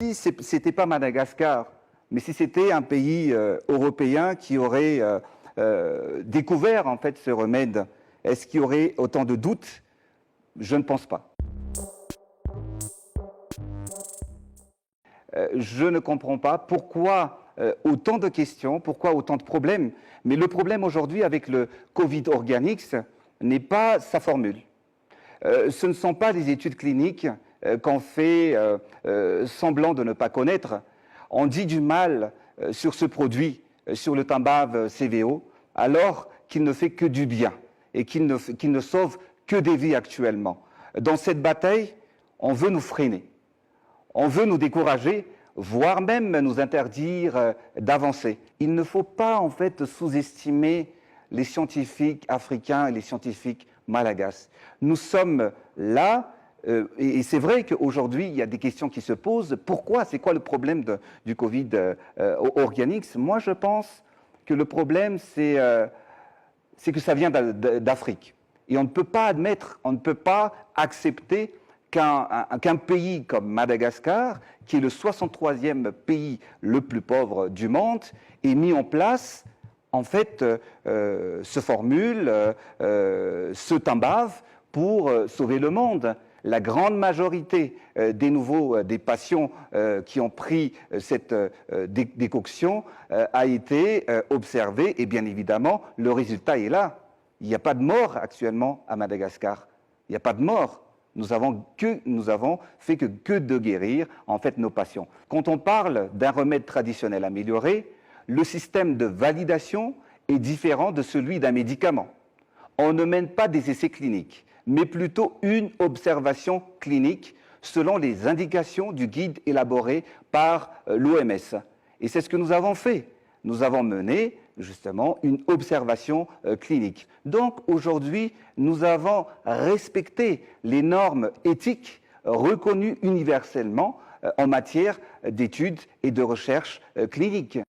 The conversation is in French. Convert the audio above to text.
Si ce n'était pas Madagascar, mais si c'était un pays européen qui aurait découvert en fait ce remède, est-ce qu'il y aurait autant de doutes? Je ne pense pas. Je ne comprends pas pourquoi autant de questions, pourquoi autant de problèmes. Mais le problème aujourd'hui avec le Covid Organics n'est pas sa formule. Ce ne sont pas des études cliniques qu'on fait semblant de ne pas connaître. On dit du mal sur ce produit, sur le Tambave CVO, alors qu'il ne fait que du bien et qu'il ne sauve que des vies actuellement. Dans cette bataille, on veut nous freiner, on veut nous décourager, voire même nous interdire d'avancer. Il ne faut pas en fait sous-estimer les scientifiques africains et les scientifiques malagasy. Nous sommes là, et c'est vrai qu'aujourd'hui, il y a des questions qui se posent. Pourquoi? C'est quoi le problème du Covid Organics? Moi, je pense que le problème, c'est que ça vient d'Afrique. Et on ne peut pas admettre, on ne peut pas accepter qu'un pays comme Madagascar, qui est le 63e pays le plus pauvre du monde, ait mis en place en fait, se formule, se Tambave pour sauver le monde. La grande majorité des patients qui ont pris cette décoction a été observée et bien évidemment, le résultat est là. Il n'y a pas de mort actuellement à Madagascar. Il n'y a pas de mort. Nous avons fait que de guérir en fait nos patients. Quand on parle d'un remède traditionnel amélioré, le système de validation est différent de celui d'un médicament. On ne mène pas des essais cliniques, mais plutôt une observation clinique selon les indications du guide élaboré par l'OMS. Et c'est ce que nous avons fait. Nous avons mené justement une observation clinique. Donc aujourd'hui, nous avons respecté les normes éthiques reconnues universellement en matière d'études et de recherche clinique.